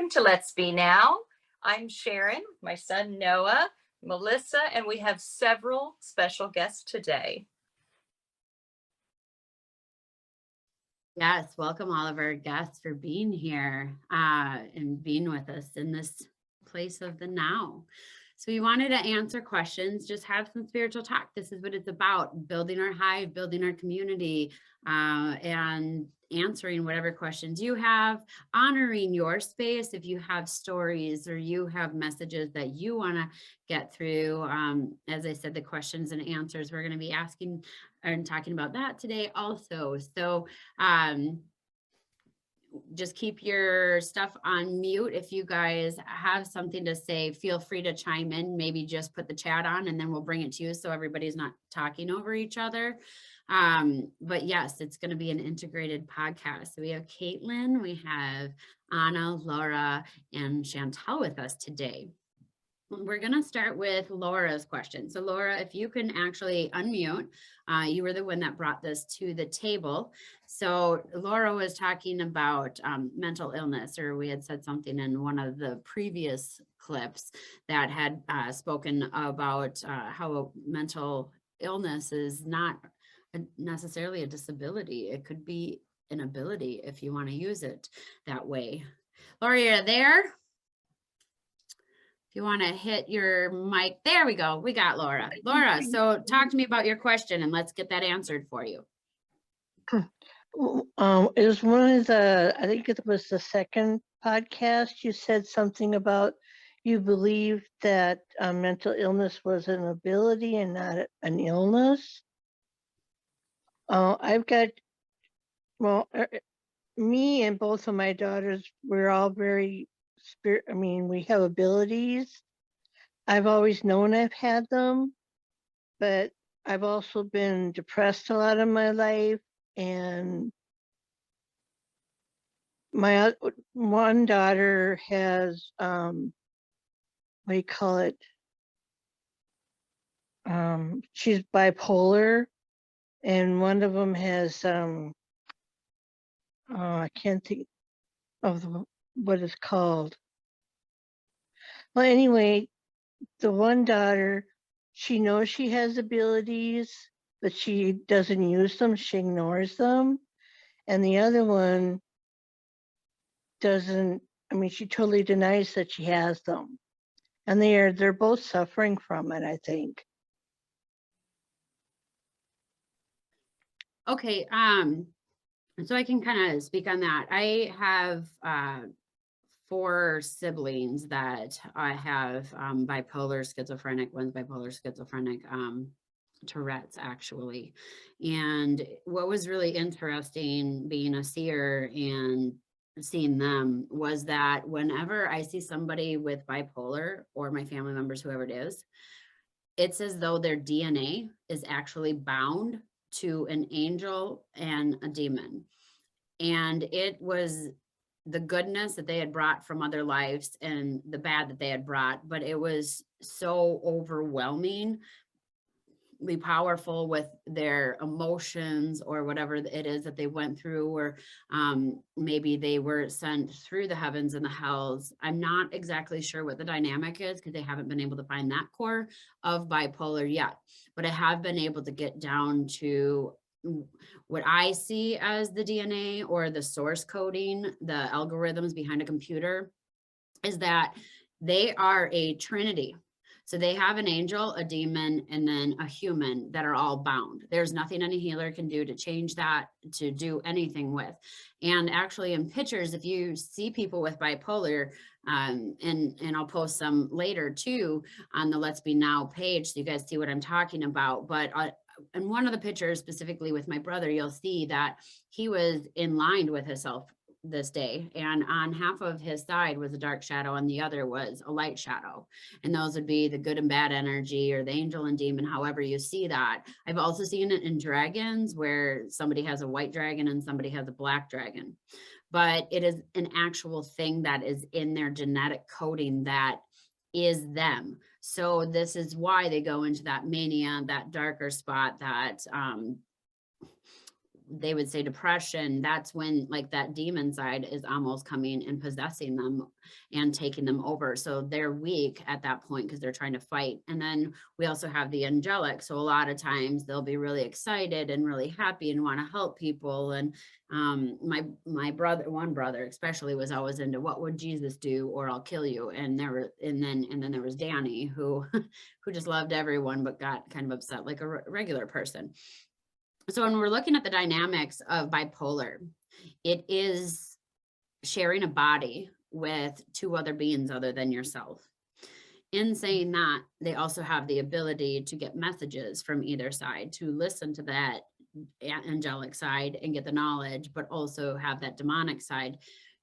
Welcome to Let's Be Now. I'm Sharon, my son Noah, Melissa, and we have several special guests today. Yes, welcome all of our guests for being here and being with us in this place of the now. So we wanted to answer questions, just have some spiritual talk. This is what it's about, building our hive, building our community, and answering whatever questions you have, honoring your space. If you have stories or you have messages that you want to get through, as I said, the questions and answers, we're going to be asking and talking about that today also. So just keep your stuff on mute. If you guys have something to say, feel free to chime in. Maybe just put the chat on and then we'll bring it to you so everybody's not talking over each other. But yes, it's going to be an integrated podcast. So we have Caitlin, we have Anna, Laura, and Chantel with us today. We're going to start with Laura's question. So Laura, if you can actually unmute, you were the one that brought this to the table. So Laura was talking about mental illness, or we had said something in one of the previous clips that had spoken about how mental illness is not necessarily a disability. It could be an ability if you want to use it that way. Laura, you're there? You want to hit your mic. There we go. We got Laura. Laura, so talk to me about your question and let's get that answered for you. It was one of the, I think it was the second podcast, you said something about you believe that mental illness was an ability and not an illness. I've got, well, me and both of my daughters, we're all very we have abilities. I've always known I've had them, but I've also been depressed a lot of my life. And my one daughter has, what do you call it? She's bipolar, and one of them has, I can't think of what it's called. Well, anyway, the one daughter, she knows she has abilities, but she doesn't use them. She ignores them. And the other one doesn't, she totally denies that she has them. And they're both suffering from it, I think. Okay, so I can kind of speak on that. I have 4 siblings that I have bipolar, schizophrenic, one's bipolar, schizophrenic, Tourette's actually. And what was really interesting being a seer and seeing them was that whenever I see somebody with bipolar or my family members, whoever it is, it's as though their DNA is actually bound to an angel and a demon. And it was the goodness that they had brought from other lives and the bad that they had brought, but it was so overwhelmingly powerful with their emotions or whatever it is that they went through, or maybe they were sent through the heavens and the hells. I'm not exactly sure what the dynamic is because they haven't been able to find that core of bipolar yet, but I have been able to get down to what I see as the DNA or the source coding, the algorithms behind a computer, is that they are a trinity. So they have an angel, a demon, and then a human that are all bound. There's nothing any healer can do to change that, to do anything with. And actually in pictures, if you see people with bipolar, and I'll post some later too on the Let's Be Now page so you guys see what I'm talking about. But in one of the pictures, specifically with my brother, you'll see that he was in line with himself this day, and on half of his side was a dark shadow and the other was a light shadow, and those would be the good and bad energy, or the angel and demon, however you see that. I've also seen it in dragons where somebody has a white dragon and somebody has a black dragon, but it is an actual thing that is in their genetic coding that is them. So this is why they go into that mania, that darker spot, that they would say depression, that's when like that demon side is almost coming and possessing them and taking them over. So they're weak at that point because they're trying to fight. And then we also have the angelic. So a lot of times they'll be really excited and really happy and want to help people. And my brother, one brother especially, was always into what would Jesus do, or I'll kill you. And then there was Danny, who who just loved everyone but got kind of upset like a regular person. So when we're looking at the dynamics of bipolar, it is sharing a body with two other beings other than yourself. In saying that, they also have the ability to get messages from either side, to listen to that angelic side and get the knowledge, but also have that demonic side.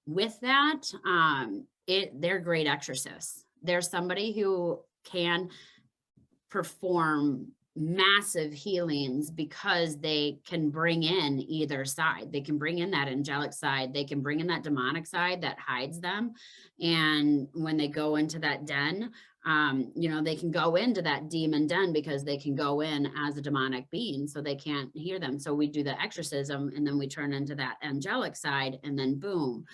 With that, they're great exorcists. There's somebody who can perform massive healings because they can bring in either side. They can bring in that angelic side, they can bring in that demonic side that hides them. And when they go into that den, they can go into that demon den because they can go in as a demonic being, so they can't hear them. So we do the exorcism and then we turn into that angelic side, and then boom.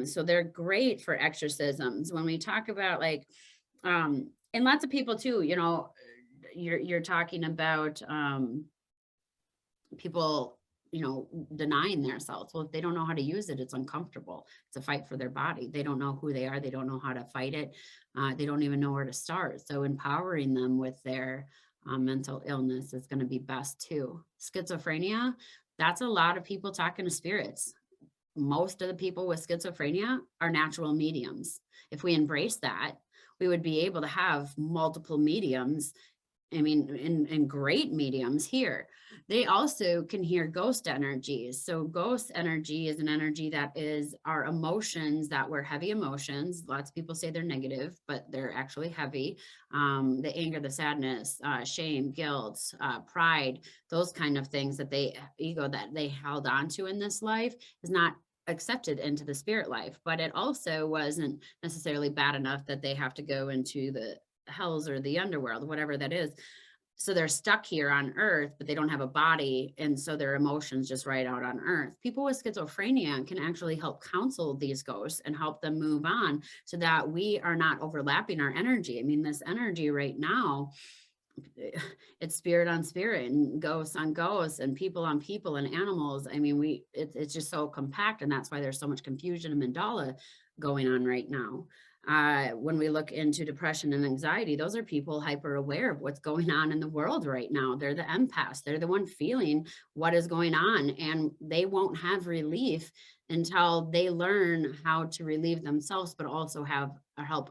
So they're great for exorcisms. When we talk about like, and lots of people too, you're talking about people, denying themselves. Well, if they don't know how to use it, it's uncomfortable. It's a fight for their body. They don't know who they are. They don't know how to fight it. They don't even know where to start. So empowering them with their mental illness is going to be best too. Schizophrenia, that's a lot of people talking to spirits. Most of the people with schizophrenia are natural mediums. If we embrace that, we would be able to have multiple mediums. I mean, and great mediums here. They also can hear ghost energies. So ghost energy is an energy that is our emotions that were heavy emotions. Lots of people say they're negative, but they're actually heavy. The anger, the sadness, shame, guilt, pride, those kind of things that ego that they held on to in this life is not accepted into the spirit life. But it also wasn't necessarily bad enough that they have to go into the hells or the underworld, whatever that is. So they're stuck here on earth, but they don't have a body. And so their emotions just right out on earth. People with schizophrenia can actually help counsel these ghosts and help them move on so that we are not overlapping our energy. I mean, this energy right now, it's spirit on spirit and ghosts on ghosts and people on people and animals. I mean, it's just so compact, and that's why there's so much confusion and mandala going on right now. When we look into depression and anxiety, those are people hyper aware of what's going on in the world right now. They're the empaths. They're the one feeling what is going on, and they won't have relief until they learn how to relieve themselves, but also help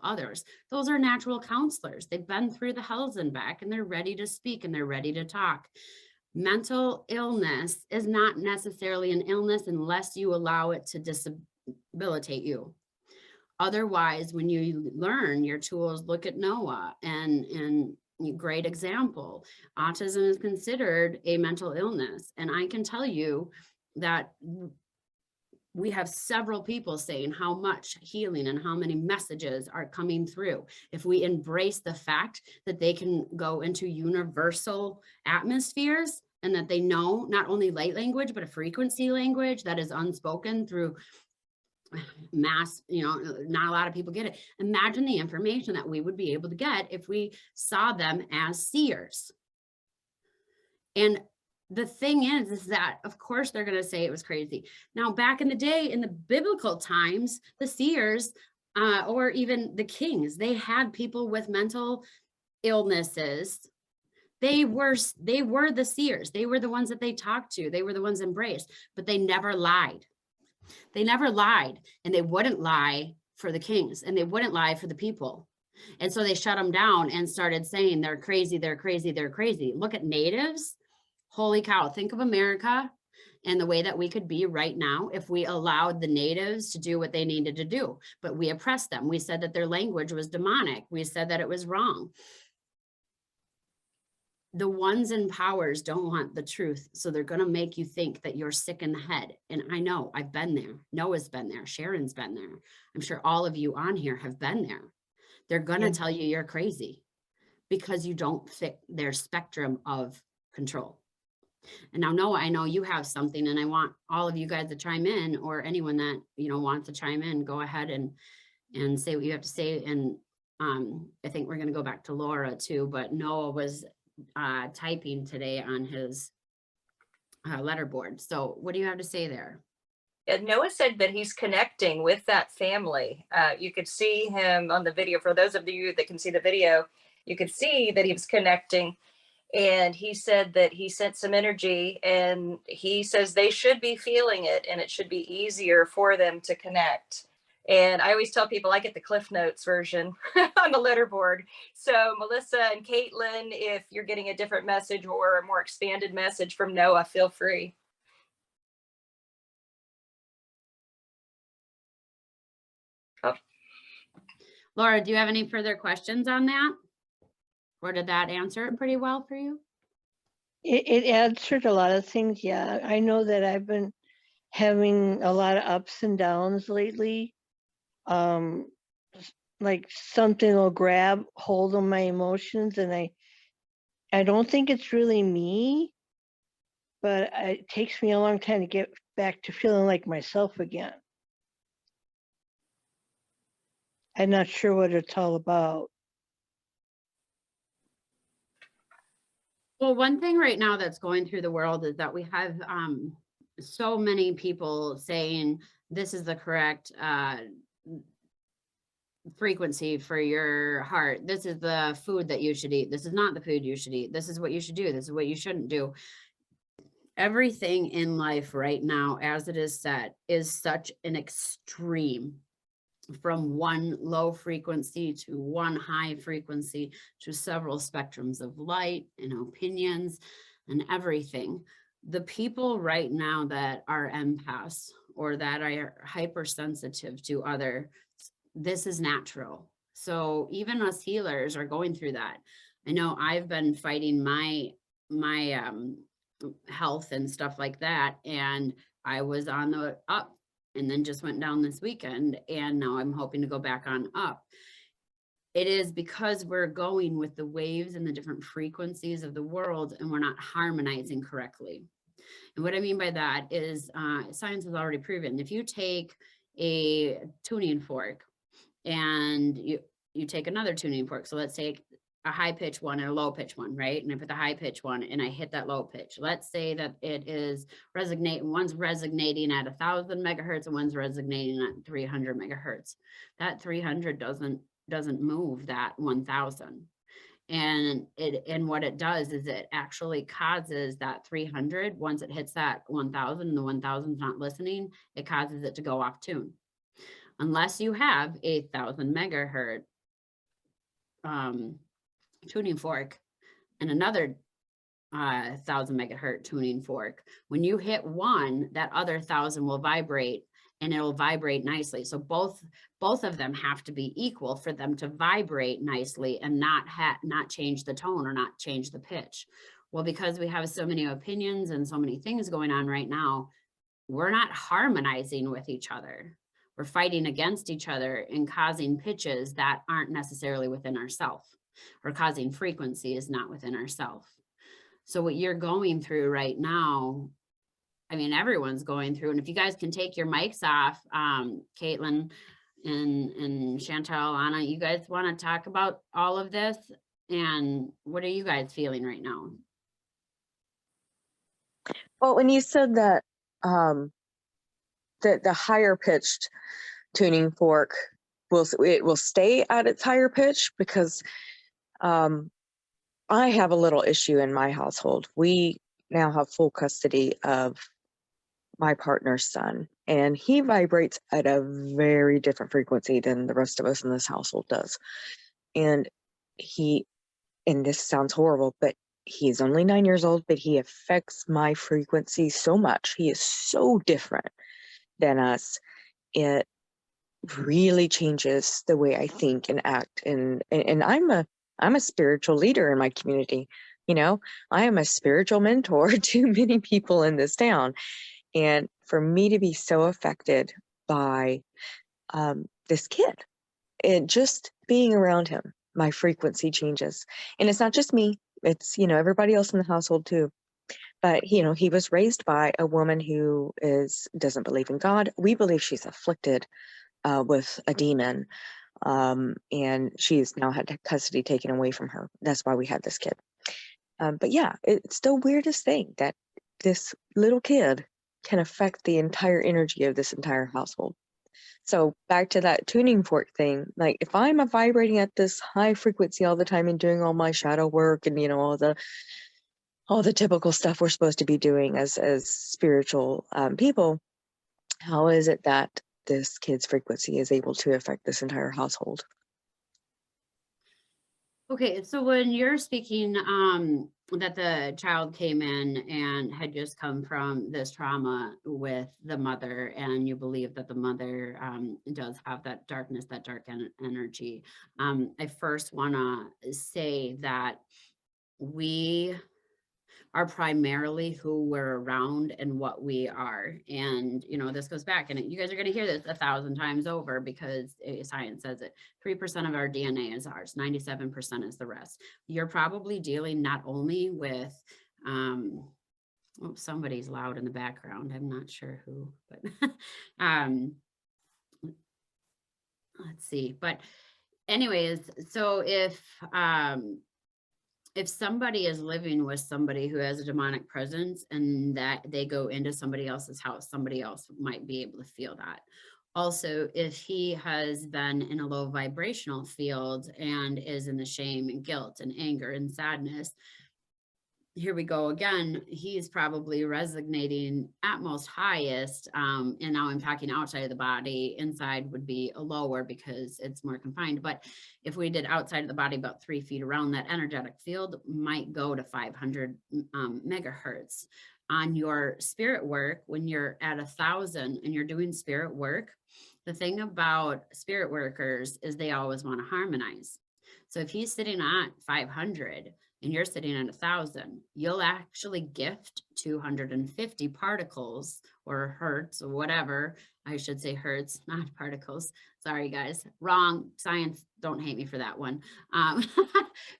others. Those are natural counselors. They've been through the hells and back, and they're ready to speak and they're ready to talk. Mental illness is not necessarily an illness unless you allow it to disabilitate you. Otherwise, when you learn your tools, look at Noah and great example. Autism is considered a mental illness. And I can tell you that we have several people saying how much healing and how many messages are coming through. If we embrace the fact that they can go into universal atmospheres and that they know not only light language, but a frequency language that is unspoken through mass, not a lot of people get it. Imagine the information that we would be able to get if we saw them as seers. And the thing is that of course they're going to say it was crazy. Now, back in the day, in the biblical times, the seers or even the kings, they had people with mental illnesses. They were the seers. They were the ones that they talked to. They were the ones embraced, but they never lied. They never lied, and they wouldn't lie for the kings, and they wouldn't lie for the people. And so they shut them down and started saying they're crazy, they're crazy, they're crazy. Look at natives. Holy cow. Think of America and the way that we could be right now if we allowed the natives to do what they needed to do. But we oppressed them. We said that their language was demonic. We said that it was wrong. The ones in powers don't want the truth. So they're going to make you think that you're sick in the head. And I know I've been there. Noah's been there. Sharon's been there. I'm sure all of you on here have been there. They're going to tell you you're crazy because you don't fit their spectrum of control. And now, Noah, I know you have something, and I want all of you guys to chime in, or anyone that, wants to chime in, go ahead and say what you have to say. And I think we're going to go back to Laura too, but Noah was typing today on his letterboard. So what do you have to say there? And Noah said that he's connecting with that family. You could see him on the video. For those of you that can see the video, you could see that he was connecting. And he said that he sent some energy, and he says they should be feeling it, and it should be easier for them to connect. And I always tell people I get the Cliff Notes version on the letterboard. So, Melissa and Caitlin, if you're getting a different message or a more expanded message from Noah, feel free. Oh. Laura, do you have any further questions on that? Or did that answer it pretty well for you? It answered a lot of things. Yeah, I know that I've been having a lot of ups and downs lately. Like something will grab hold of my emotions, and I don't think it's really me, but it takes me a long time to get back to feeling like myself again. I'm not sure what it's all about. Well, one thing right now that's going through the world is that we have so many people saying this is the correct frequency for your heart. This is the food that you should eat. This is not the food you should eat. This is what you should do. This is what you shouldn't do. Everything in life right now, as it is set, is such an extreme, from one low frequency to one high frequency to several spectrums of light and opinions and everything. The people right now that are empaths or that are hypersensitive to other, this is natural. So even us healers are going through that. I know I've been fighting my health and stuff like that, and I was on the up and then just went down this weekend, and now I'm hoping to go back on up. It is because we're going with the waves and the different frequencies of the world, and we're not harmonizing correctly. And what I mean by that is science has already proven if you take a tuning fork and you take another tuning fork, so let's take a high pitch one and a low pitch one, right? And I put the high pitch one and I hit that low pitch. Let's say that it is one's resonating at 1,000 megahertz and one's resonating at 300 megahertz. That 300 doesn't move that 1,000. And what it does is it actually causes that 300, once it hits that 1,000 and the 1,000 is not listening, it causes it to go off tune. Unless you have a 1,000 megahertz tuning fork and another 1,000 megahertz tuning fork, when you hit one, that other 1,000 will vibrate, and it'll vibrate nicely. So both of them have to be equal for them to vibrate nicely and not change the tone or not change the pitch. Well, because we have so many opinions and so many things going on right now, we're not harmonizing with each other. We're fighting against each other and causing pitches that aren't necessarily within ourselves, or causing frequencies not within ourselves. So what you're going through right now, I mean, everyone's going through, and if you guys can take your mics off, Caitlin and Chantal, Anna, you guys want to talk about all of this? And what are you guys feeling right now? Well, when you said that the higher pitched tuning fork will stay at its higher pitch, because I have a little issue in my household. We now have full custody of my partner's son, and he vibrates at a very different frequency than the rest of us in this household does. And this sounds horrible, but he's only 9 years old, but he affects my frequency so much. He is so different than us. It really changes the way I think and act. And I'm a spiritual leader in my community. I am a spiritual mentor to many people in this town. And for me to be so affected by this kid, and just being around him, my frequency changes. And it's not just me, it's, everybody else in the household too. But he was raised by a woman who doesn't believe in God. We believe she's afflicted with a demon, and she's now had custody taken away from her. That's why we had this kid. But yeah, it's the weirdest thing that this little kid can affect the entire energy of this entire household. So back to that tuning fork thing, like if I'm vibrating at this high frequency all the time and doing all my shadow work and all the typical stuff we're supposed to be doing as spiritual people, how is it that this kid's frequency is able to affect this entire household? Okay, so when you're speaking that the child came in and had just come from this trauma with the mother, and you believe that the mother does have that darkness, that dark energy, I first want to say that we are primarily who we're around and what we are. And, this goes back, and you guys are going to hear this 1,000 times over because science says it. 3% of our DNA is ours, 97% is the rest. You're probably dealing not only with, somebody's loud in the background. I'm not sure who, but let's see. But anyways, so if somebody is living with somebody who has a demonic presence and that they go into somebody else's house, somebody else might be able to feel that. Also, if he has been in a low vibrational field and is in the shame and guilt and anger and sadness, here we go again, he's probably resonating at most highest, and now I'm talking outside of the body. Inside would be a lower because it's more confined, but if we did outside of the body about 3 feet around, that energetic field might go to 500 megahertz. On your spirit work, when you're at 1,000 and you're doing spirit work, the thing about spirit workers is they always want to harmonize. So if he's sitting at 500 and you're sitting at 1,000, you'll actually gift 250 particles or hertz or whatever. I should say hertz, not particles. Sorry, guys. Wrong. Science, don't hate me for that one.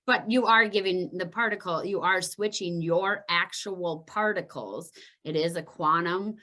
But you are giving the particle, you are switching your actual particles. It is a quantum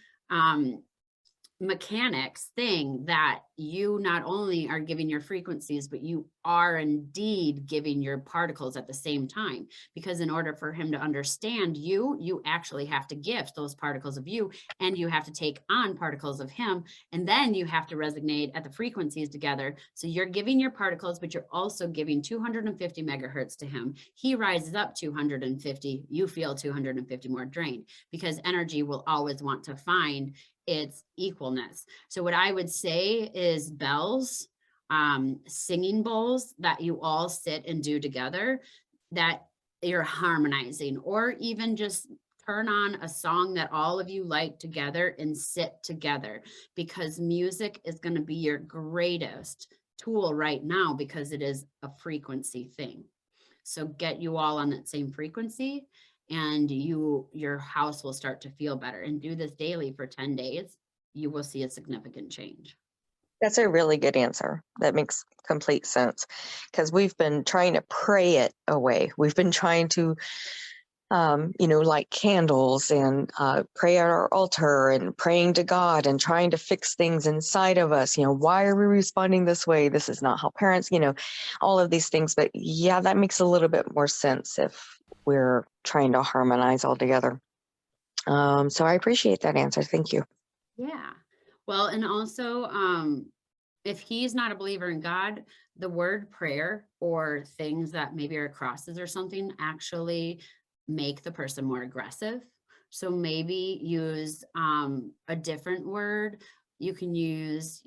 mechanics thing that you not only are giving your frequencies, but you are indeed giving your particles at the same time. Because in order for him to understand you, you actually have to gift those particles of you, and you have to take on particles of him, and then you have to resonate at the frequencies together. So you're giving your particles, but you're also giving 250 megahertz to him. He rises up 250, you feel 250 more drained, because energy will always want to find its equalness. So what I would say is bells, singing bowls that you all sit and do together, that you're harmonizing, or even just turn on a song that all of you like together and sit together, because music is going to be your greatest tool right now, because it is a frequency thing. So get you all on that same frequency, and your house will start to feel better. And do this daily for 10 days. You will see a significant change. That's a really good answer. That makes complete sense, because we've been trying to pray it away. We've been trying to, light candles and pray at our altar and praying to God and trying to fix things inside of us. Why are we responding this way? This is not how parents, all of these things. But yeah, that makes a little bit more sense if we're trying to harmonize all together. So I appreciate that answer. Thank you. Yeah. Well, and also, if he's not a believer in God, the word prayer or things that maybe are crosses or something actually make the person more aggressive. So maybe use a different word. You can use,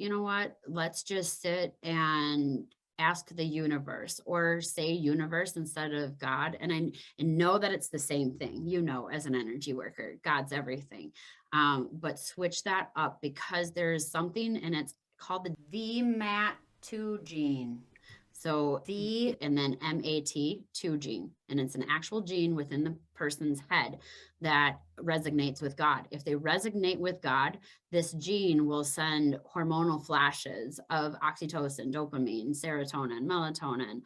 let's just sit and ask the universe, or say universe instead of God. And know that it's the same thing, as an energy worker, God's everything. But switch that up, because there's something, and it's called the VMAT2 gene. So V and then MAT2 gene, and it's an actual gene within the person's head that resonates with God. If they resonate with God, this gene will send hormonal flashes of oxytocin, dopamine, serotonin, melatonin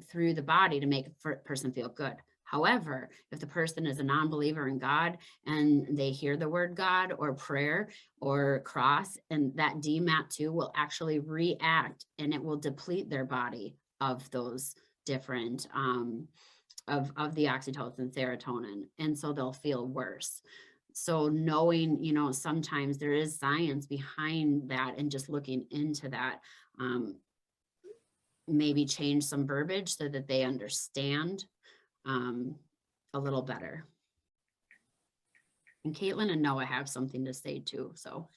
through the body to make a person feel good. However, if the person is a non-believer in God and they hear the word God or prayer or cross, and that DMAT2 will actually react and it will deplete their body of those different of the oxytocin, serotonin, and so they'll feel worse. So knowing, sometimes there is science behind that, and just looking into that, maybe change some verbiage so that they understand a little better. And Caitlin and Noah have something to say too, so.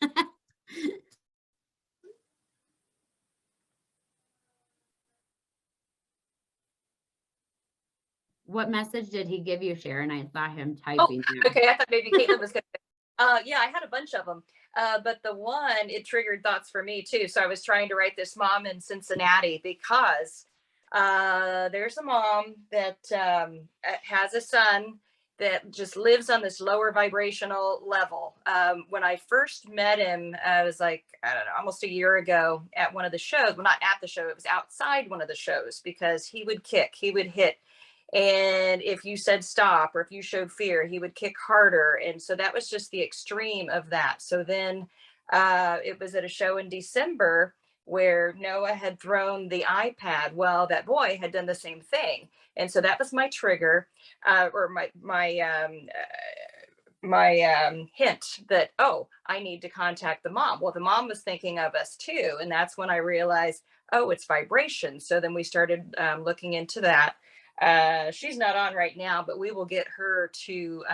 What message did he give you, Sharon? I saw him typing. Okay, I thought maybe Caitlin was going to. Yeah, I had a bunch of them, but the one, it triggered thoughts for me too. So I was trying to write this mom in Cincinnati because there's a mom that has a son that just lives on this lower vibrational level. When I first met him, I was like, I don't know, almost a year ago at one of the shows. Well, not at the show, it was outside one of the shows, because he would kick, he would hit. And if you said stop, or if you showed fear, he would kick harder. And so that was just the extreme of that. So then it was at a show in December where Noah had thrown the iPad. Well, that boy had done the same thing. And so that was my trigger, or my hint that, oh, I need to contact the mom. Well, the mom was thinking of us too. And that's when I realized, oh, it's vibration. So then we started looking into that. She's not on right now, but we will get her to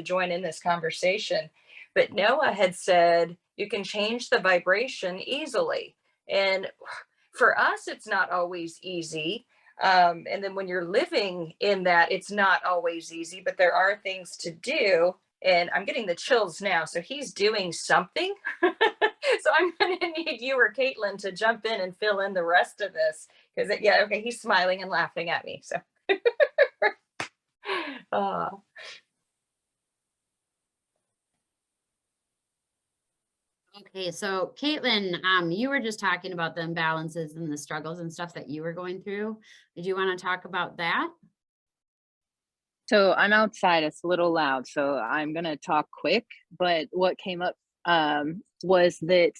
join in this conversation. But Noah had said you can change the vibration easily. And for us, it's not always easy. And then when you're living in that, it's not always easy, but there are things to do. And I'm getting the chills now. So he's doing something. So I'm going to need you or Caitlin to jump in and fill in the rest of this. Because, yeah, okay, he's smiling and laughing at me. So. Okay, so Caitlin, you were just talking about the imbalances and the struggles and stuff that you were going through. Did you want to talk about that? So I'm outside, it's a little loud, so I'm gonna talk quick, but what came up was that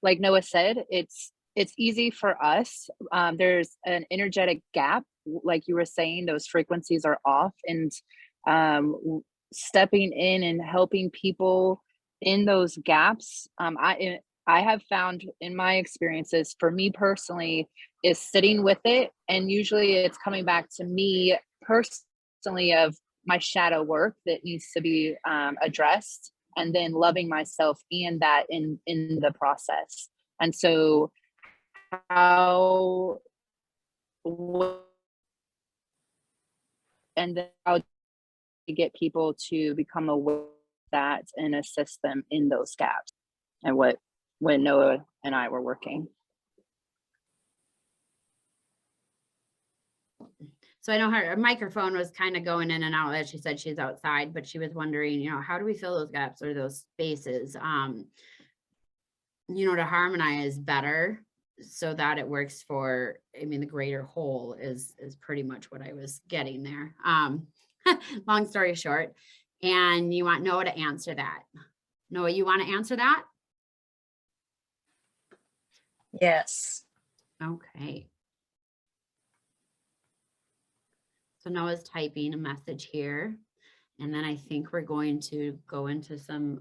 like Noah said, it's easy for us. There's an energetic gap, like you were saying, those frequencies are off, and stepping in and helping people in those gaps. I have found in my experiences, for me personally, is sitting with it, and usually it's coming back to me personally of my shadow work that needs to be addressed, and then loving myself and that in the process. And so how and then how to get people to become aware of that and assist them in those gaps, and when Noah and I were working. So I know her microphone was kind of going in and out as she said she's outside, but she was wondering, how do we fill those gaps or those spaces, to harmonize better so that it works for, the greater whole is pretty much what I was getting there. Long story short, and you want Noah to answer that. Noah, you want to answer that? Yes. Okay. So Noah's typing a message here. And then I think we're going to go into some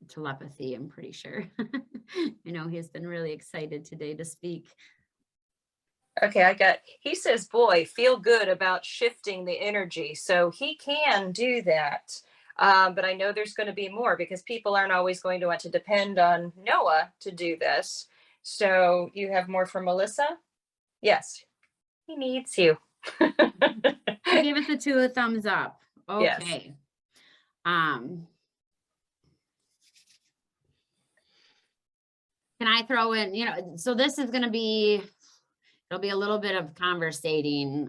telepathy, I'm pretty sure. I know he's been really excited today to speak. Okay, he says, boy, feel good about shifting the energy. So he can do that. But I know there's going to be more, because people aren't always going to want to depend on Noah to do this. So you have more from Melissa? Yes, he needs you. He gave us a thumbs up. Okay. Yes. Can I throw in, so this is going to be, it'll be a little bit of conversating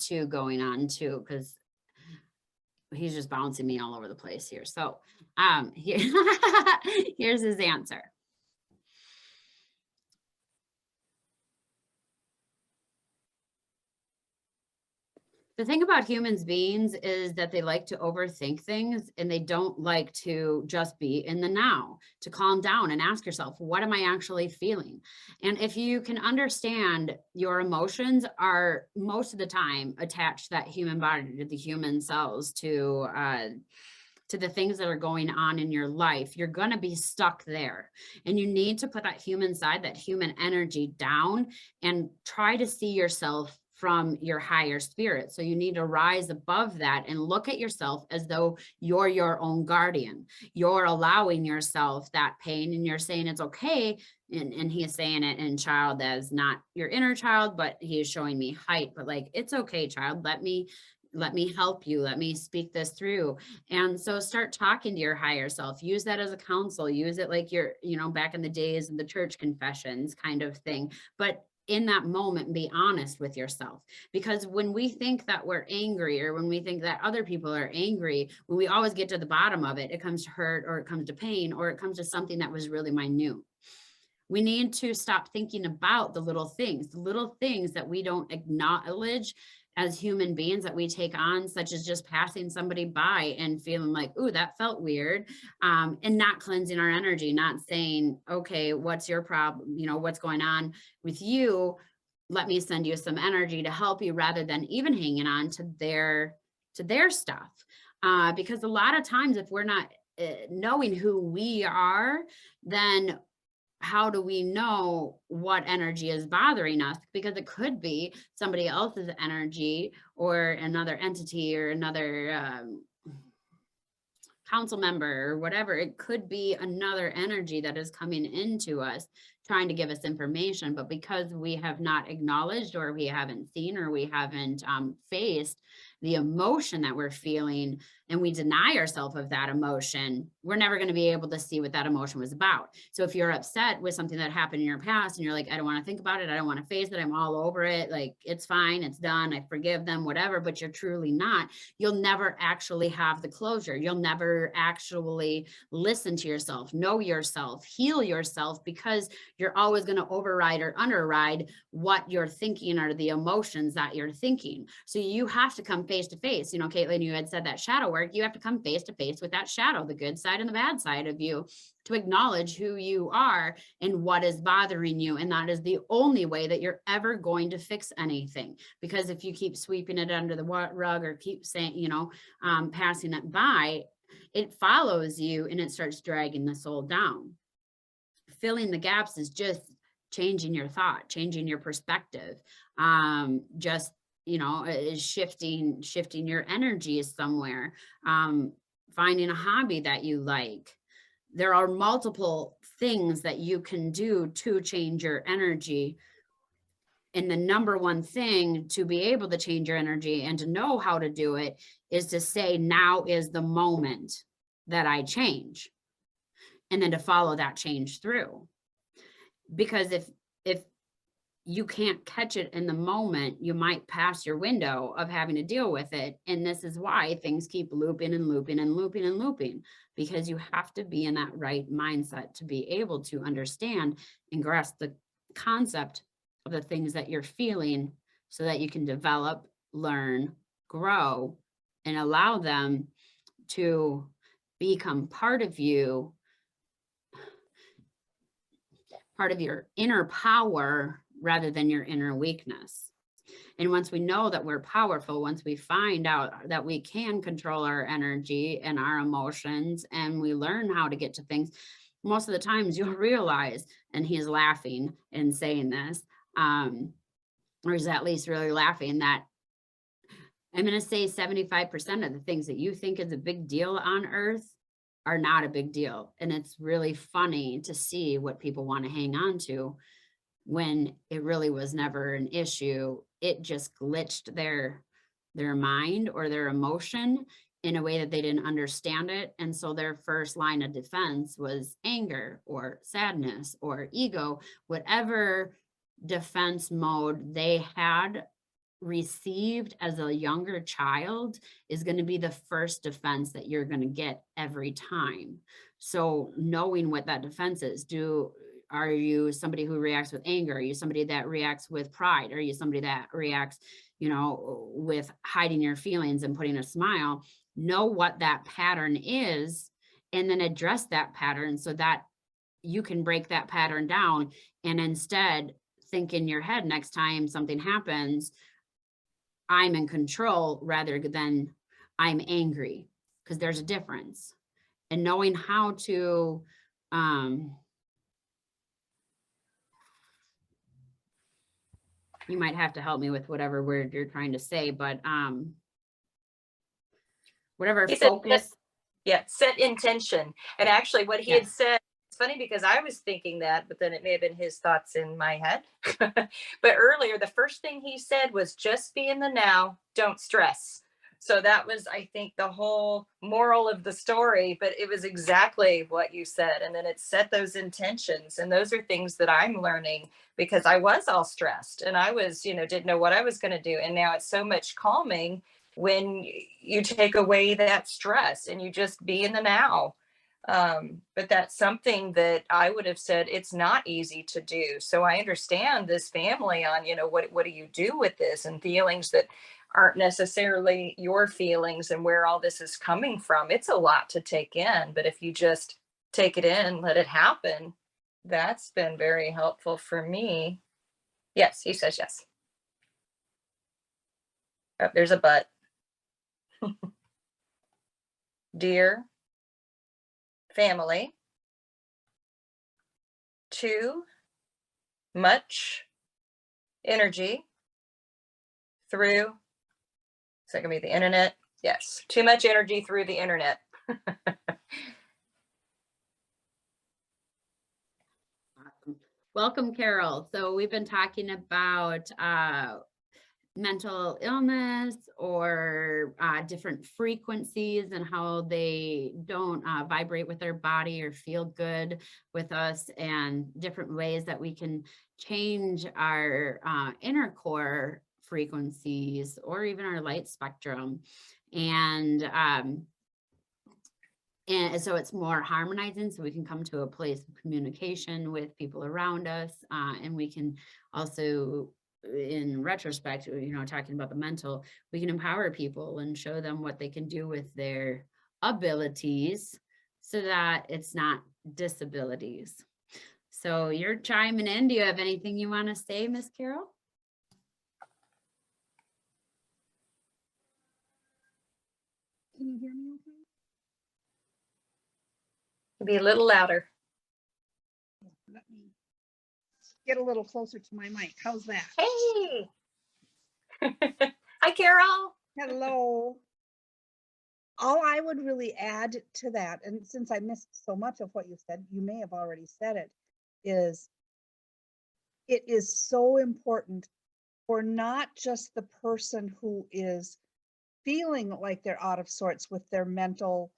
too going on too, because he's just bouncing me all over the place here. So here's his answer. The thing about humans beings is that they like to overthink things, and they don't like to just be in the now, to calm down and ask yourself, what am I actually feeling? And if you can understand, your emotions are most of the time attached to that human body, to the human cells, to the things that are going on in your life, you're going to be stuck there. And you need to put that human side, that human energy down, and try to see yourself from your higher spirit. So you need to rise above that and look at yourself as though you're your own guardian. You're allowing yourself that pain, and you're saying it's okay. And he is saying it in child as not your inner child, but he is showing me height, but like, it's okay, child, let me help you. Let me speak this through. And so start talking to your higher self. Use that as a counsel. Use it like you're, back in the days of the church confessions kind of thing. But in that moment, be honest with yourself. Because when we think that we're angry, or when we think that other people are angry, when we always get to the bottom of it, it comes to hurt, or it comes to pain, or it comes to something that was really minute. We need to stop thinking about the little things that we don't acknowledge as human beings, that we take on, such as just passing somebody by and feeling like, ooh, that felt weird, and not cleansing our energy, not saying, okay, what's your problem? What's going on with you? Let me send you some energy to help you, rather than even hanging on to their stuff. Because a lot of times, if we're not knowing who we are, then how do we know what energy is bothering us? Because it could be somebody else's energy, or another entity, or another council member, or whatever. It could be another energy that is coming into us, trying to give us information. But because we have not acknowledged, or we haven't seen, or we haven't faced the emotion that we're feeling, and we deny ourselves of that emotion, we're never going to be able to see what that emotion was about. So if you're upset with something that happened in your past, and you're like, I don't want to think about it, I don't want to face it, I'm all over it, like, it's fine, it's done, I forgive them, whatever, but you're truly not, you'll never actually have the closure. You'll never actually listen to yourself, know yourself, heal yourself, because you're always going to override or underride what you're thinking, or the emotions that you're thinking. So you have to come face to face. Caitlin, you had said that shadow work, you have to come face to face with that shadow, the good side and the bad side of you, to acknowledge who you are and what is bothering you. And that is the only way that you're ever going to fix anything. Because if you keep sweeping it under the rug, or keep saying, passing it by, it follows you, and it starts dragging the soul down. Filling the gaps is just changing your thought, changing your perspective, just is shifting your energy somewhere, finding a hobby that you like. There are multiple things that you can do to change your energy. And the number one thing to be able to change your energy, and to know how to do it, is to say, now is the moment that I change. And then to follow that change through. Because if you can't catch it in the moment, you might pass your window of having to deal with it. And this is why things keep looping and looping and looping and looping, because you have to be in that right mindset to be able to understand and grasp the concept of the things that you're feeling, so that you can develop, learn, grow, and allow them to become part of you, part of your inner power, rather than your inner weakness. And once we know that we're powerful, once we find out that we can control our energy and our emotions, and we learn how to get to things, most of the times you'll realize, and he's laughing and saying this, or he's at least really laughing, that I'm going to say 75% of the things that you think is a big deal on earth are not a big deal. And it's really funny to see what people want to hang on to, when it really was never an issue. It just glitched their mind or their emotion in a way that they didn't understand it. And so their first line of defense was anger, or sadness, or ego, whatever defense mode they had received as a younger child is going to be the first defense that you're going to get every time. So knowing what that defense is, are you somebody who reacts with anger? Are you somebody that reacts with pride? Are you somebody that reacts, you know, with hiding your feelings and putting a smile? Know what that pattern is, and then address that pattern so that you can break that pattern down, and instead think in your head, next time something happens, I'm in control rather than I'm angry, because there's a difference. And knowing how to, you might have to help me with whatever word you're trying to say, but whatever He said, focus. yeah, set intention. And actually what he had Yes. said, it's funny because I was thinking that, but then it may have been his thoughts in my head. But earlier, the first thing he said was just be in the now, don't stress. So that was, I think, the whole moral of the story, but it was exactly what you said. And then it set those intentions. And those are things that I'm learning because I was all stressed and I was, you know, didn't know what I was going to do. And now it's so much calming when you take away that stress and you just be in the now. But that's something that I would have said it's not easy to do. So I understand this family on, you know, what do you do with this and feelings that aren't necessarily your feelings and where all this is coming from. It's a lot to take in, but if you just take it in, let it happen, that's been very helpful for me. Yes, he says yes. Oh, there's a but. Dear family, too much energy through, is that gonna be the internet? Yes, too much energy through the internet. Awesome. Welcome, Carol. So we've been talking about mental illness or different frequencies and how they don't vibrate with their body or feel good with us, and different ways that we can change our inner core frequencies or even our light spectrum. And so it's more harmonizing, so we can come to a place of communication with people around us. And we can also, in retrospect, you know, talking about the mental, we can empower people and show them what they can do with their abilities so that it's not disabilities. So you're chiming in. Do you have anything you want to say, Miss Carol? Can you hear me okay? Be a little louder. Let me get a little closer to my mic. How's that? Hey. Hi, Carol. Hello. All I would really add to that, and since I missed so much of what you said, you may have already said it, is it is so important for not just the person who is feeling like they're out of sorts with their mental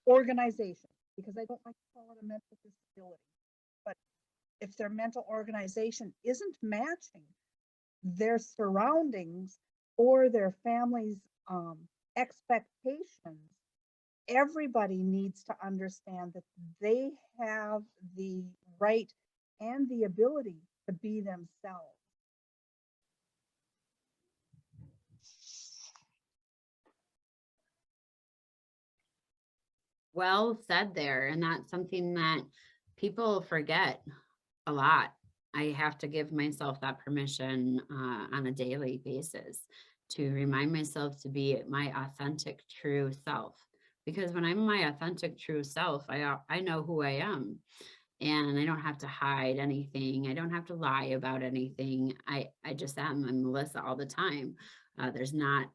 organization, because I don't like to call it a mental disability, but if their mental organization isn't matching their surroundings or their family's expectations, everybody needs to understand that they have the right and the ability to be themselves. Well said there. And that's something that people forget a lot. I have to give myself that permission on a daily basis to remind myself to be my authentic, true self. Because when I'm my authentic, true self, I know who I am, and I don't have to hide anything. I don't have to lie about anything. I just am. I'm Melissa all the time. There's not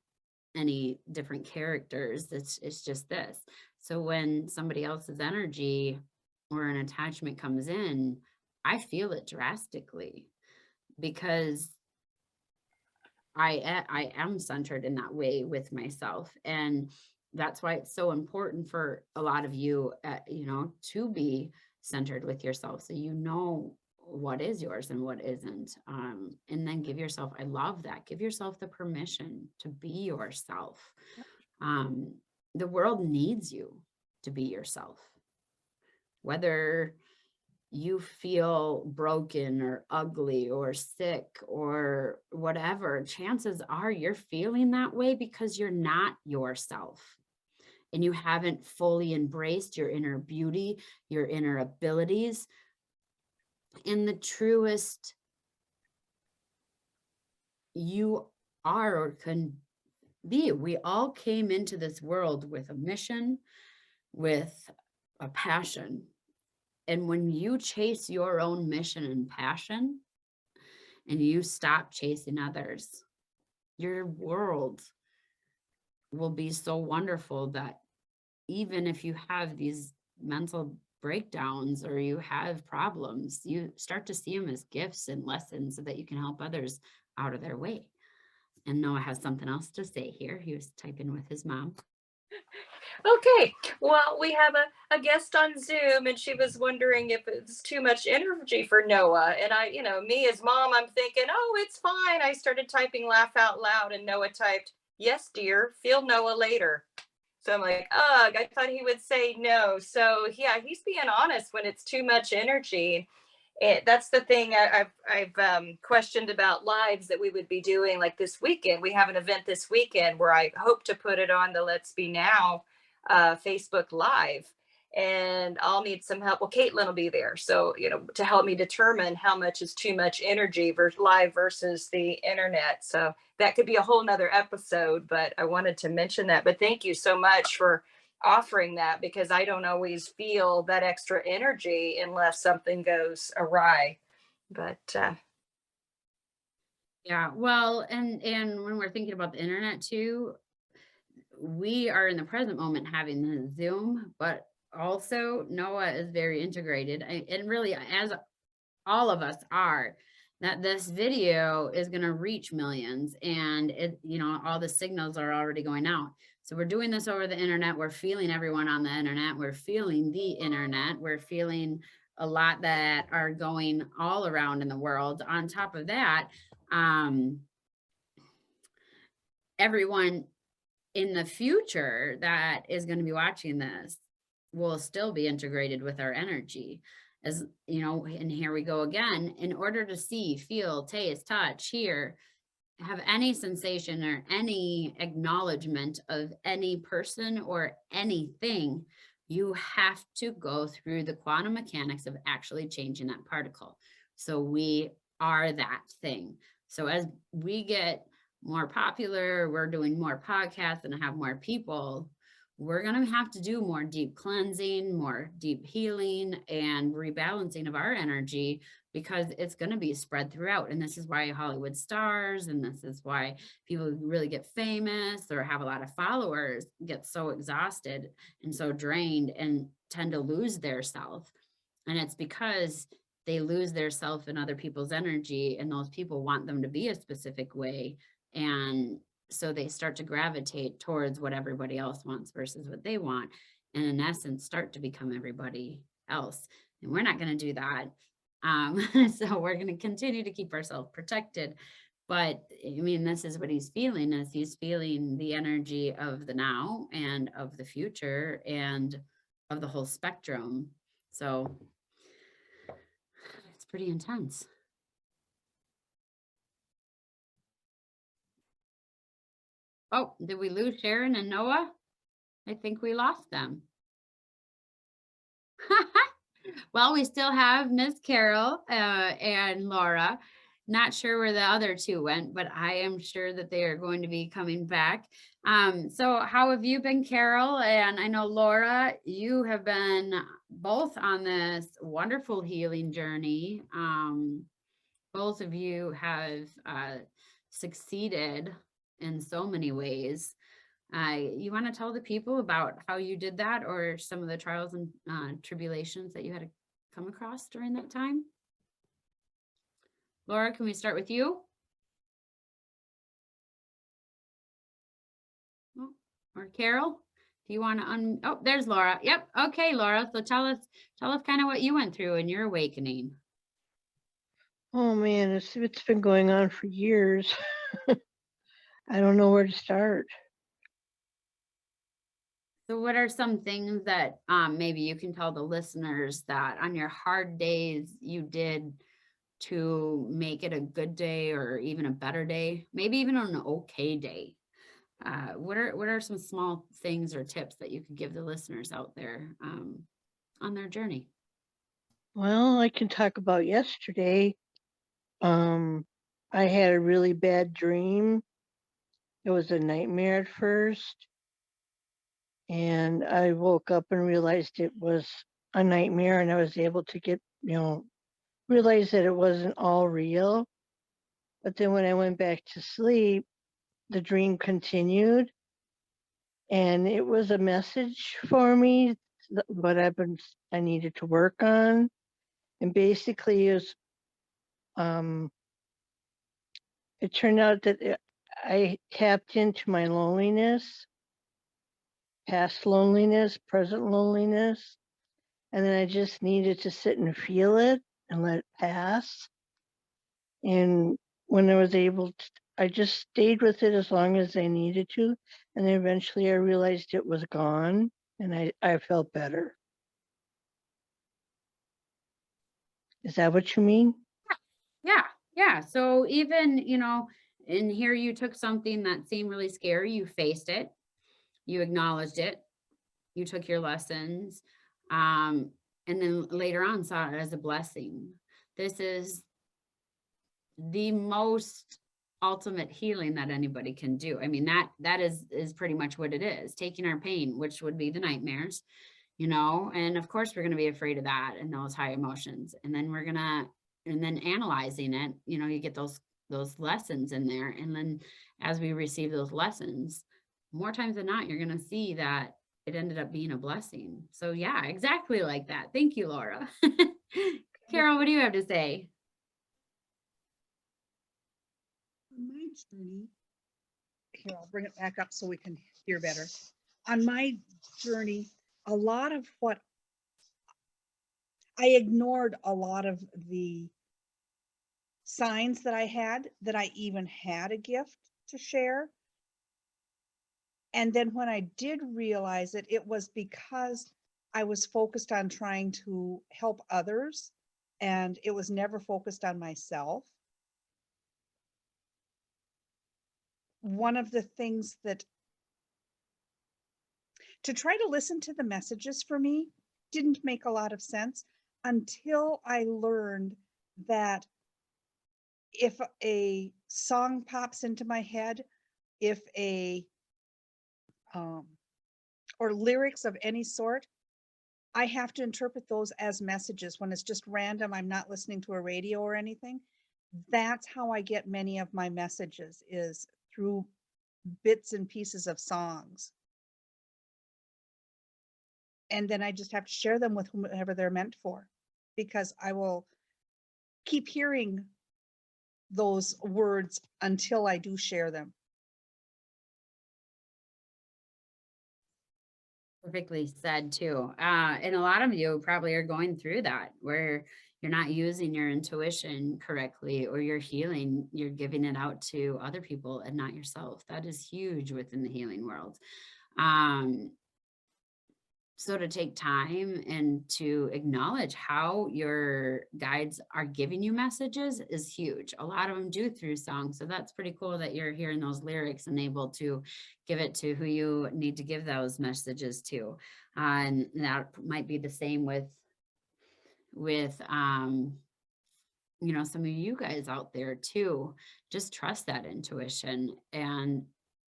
any different characters. It's just this. So when somebody else's energy or an attachment comes in, I feel it drastically, because I am centered in that way with myself. And that's why it's so important for a lot of you, you know, to be centered with yourself, so you know what is yours and what isn't. And then give yourself, I love that, give yourself the permission to be yourself. The world needs you to be yourself, whether you feel broken or ugly or sick or whatever, chances are you're feeling that way because you're not yourself and you haven't fully embraced your inner beauty, your inner abilities, in the truest you are or can be. We all came into this world with a mission, with a passion. And when you chase your own mission and passion and you stop chasing others, your world will be so wonderful that even if you have these mental breakdowns or you have problems, you start to see them as gifts and lessons so that you can help others out of their way. And Noah has something else to say here. He was typing with his mom. Okay, well, we have a guest on Zoom, and she was wondering if it's too much energy for Noah. And I, me as mom, I'm thinking, oh, it's fine. I started typing laugh out loud, and Noah typed, yes, dear, feel Noah later. So I'm like, ugh, I thought he would say no. So yeah, he's being honest when it's too much energy. That's the thing I've questioned about lives that we would be doing like this weekend. We have an event this weekend where I hope to put it on the Let's Be Now Facebook Live. And I'll need some help. Well, Caitlin will be there. So, to help me determine how much is too much energy versus live versus the internet. So that could be a whole nother episode, but I wanted to mention that. But thank you so much for offering that, because I don't always feel that extra energy unless something goes awry. But Yeah, well, and when we're thinking about the internet too, we are in the present moment having the Zoom, but also Noah is very integrated, and really, as all of us are, that this video is going to reach millions, and all the signals are already going out. So we're doing this over the internet. We're feeling everyone on the internet. We're feeling the internet. We're feeling a lot that are going all around in the world. On top of that, everyone in the future that is going to be watching this will still be integrated with our energy, as and here we go again. In order to see, feel, taste, touch, hear, have any sensation or any acknowledgement of any person or anything, you have to go through the quantum mechanics of actually changing that particle. So we are that thing. So as we get more popular, we're doing more podcasts and have more people, we're going to have to do more deep cleansing, more deep healing and rebalancing of our energy, because it's going to be spread throughout. And this is why Hollywood stars, and this is why people who really get famous or have a lot of followers get so exhausted and so drained and tend to lose their self. And it's because they lose their self in other people's energy, and those people want them to be a specific way. And so they start to gravitate towards what everybody else wants versus what they want. And in essence, start to become everybody else. And we're not going to do that. So we're going to continue to keep ourselves protected. But I mean, this is what he's feeling, is he's feeling the energy of the now and of the future and of the whole spectrum. So it's pretty intense. Oh, did we lose Sharon and Noah? I think we lost them. Well, we still have Miss Carol and Laura. Not sure where the other two went, but I am sure that they are going to be coming back. So how have you been, Carol? And I know, Laura, you have been both on this wonderful healing journey. Both of you have succeeded in so many ways. You want to tell the people about how you did that, or some of the trials and tribulations that you had to come across during that time? Laura, can we start with you? Oh, or Carol, do you want to oh, there's Laura. Yep. Okay, Laura. So tell us kind of what you went through in your awakening. Oh man, it's been going on for years. I don't know where to start. So what are some things that maybe you can tell the listeners that on your hard days you did to make it a good day or even a better day, maybe even on an okay day? What are some small things or tips that you could give the listeners out there on their journey? Well, I can talk about yesterday. I had a really bad dream. It was a nightmare at first, and I woke up and realized it was a nightmare, and I was able to get, realize that it wasn't all real. But then when I went back to sleep, the dream continued, and it was a message for me, what I needed to work on. And basically is it turned out that I tapped into my loneliness, past loneliness, present loneliness, and then I just needed to sit and feel it and let it pass. And when I was able to, I just stayed with it as long as I needed to, and then eventually I realized it was gone, and I felt better. Is that what you mean? Yeah. So even, in here you took something that seemed really scary, you faced it, you acknowledged it, you took your lessons, and then later on saw it as a blessing. This is the most ultimate healing that anybody can do. I mean, that is pretty much what it is, taking our pain, which would be the nightmares, and of course we're going to be afraid of that and those high emotions. And then analyzing it, you get those lessons in there. And then as we receive those lessons, more times than not, you're going to see that it ended up being a blessing. So yeah, exactly like that. Thank you, Laura. Carol, what do you have to say? On my journey, here, I'll bring it back up so we can hear better. On my journey, a lot of what I ignored, a lot of the signs that I had, that I even had a gift to share. And then when I did realize it, it was because I was focused on trying to help others, and it was never focused on myself. One of the things that, to try to listen to the messages for me didn't make a lot of sense until I learned that if a song pops into my head, if or lyrics of any sort, I have to interpret those as messages. When it's just random, I'm not listening to a radio or anything. That's how I get many of my messages, is through bits and pieces of songs. And then I just have to share them with whomever they're meant for, because I will keep hearing those words until I do share them. Perfectly said too. And a lot of you probably are going through that, where you're not using your intuition correctly, or your healing, you're giving it out to other people and not yourself. That is huge within the healing world. So to take time and to acknowledge how your guides are giving you messages is huge. A lot of them do through songs. So that's pretty cool that you're hearing those lyrics and able to give it to who you need to give those messages to. And that might be the same with some of you guys out there too. Just trust that intuition and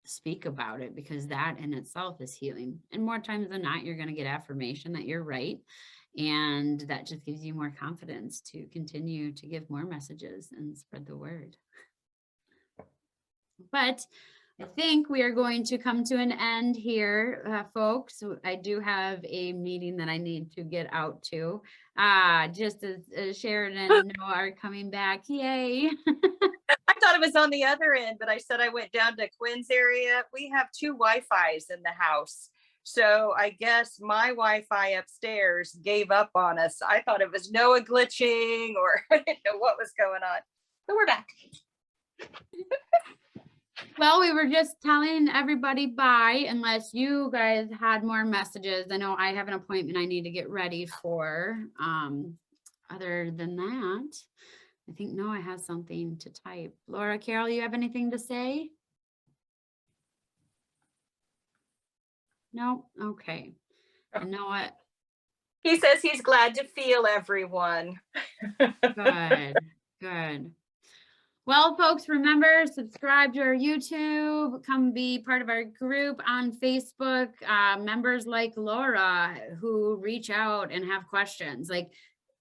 speak about it, because that in itself is healing. And more times than not, you're going to get affirmation that you're right. And that just gives you more confidence to continue to give more messages and spread the word. But I think we are going to come to an end here, folks. I do have a meeting that I need to get out to. Just as Sharon and Noah are coming back. Yay. I thought it was on the other end, but I said I went down to Quinn's area. We have 2 Wi-Fis in the house. So I guess my Wi-Fi upstairs gave up on us. I thought it was Noah glitching, or I didn't know what was going on. But we're back. Well, we were just telling everybody bye, unless you guys had more messages. I know I have an appointment I need to get ready for. Other than that, I think Noah has something to type. Laura, Carol, you have anything to say? No? Okay. And Noah, He says he's glad to feel everyone. good, good. Well, folks, remember, subscribe to our YouTube, come be part of our group on Facebook. Members like Laura who reach out and have questions. Like,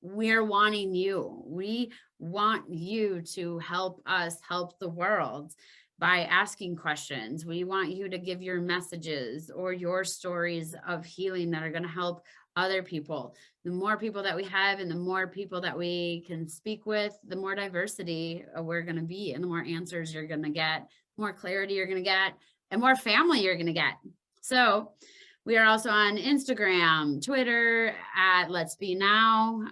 we're wanting you. We want you to help us help the world by asking questions. We want you to give your messages or your stories of healing that are going to help other people. The more people that we have and the more people that we can speak with, the more diversity we're going to be and the more answers you're going to get, more clarity you're going to get, and more family you're going to get. So we are also on Instagram, Twitter at Let's Be Now.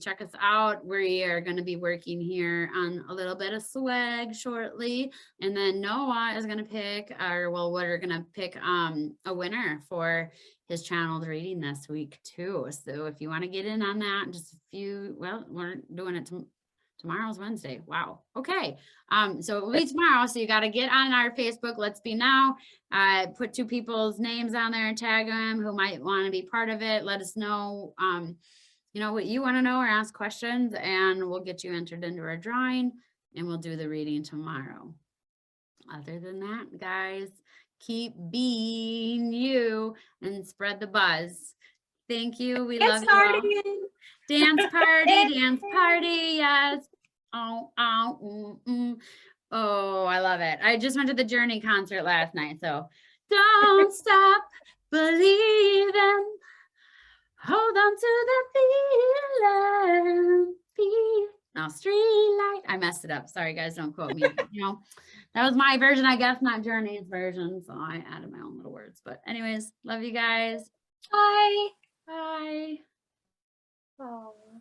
Check us out. We are going to be working here on a little bit of swag shortly. And then Noah is going to pick, we're going to pick a winner for his channeled reading this week too. So if you want to get in on that, just a few, well, we're doing it tomorrow's Wednesday. Wow. Okay. So it will be tomorrow. So you got to get on our Facebook, Let's Be Now, put 2 people's names on there and tag them who might want to be part of it. Let us know, you know, what you want to know or ask questions, and we'll get you entered into our drawing and we'll do the reading tomorrow. Other than that, guys, keep being you and spread the buzz. Thank you. We love you all. Dance party, yes. Oh, oh, I love it. I just went to the Journey concert last night, so don't stop believing. Hold on to the feeling. Now, street light. I messed it up. Sorry, guys, don't quote me. You know, that was my version, I guess, not Journey's version. So I added my own little words. But anyways, love you guys. Bye. Bye. Oh.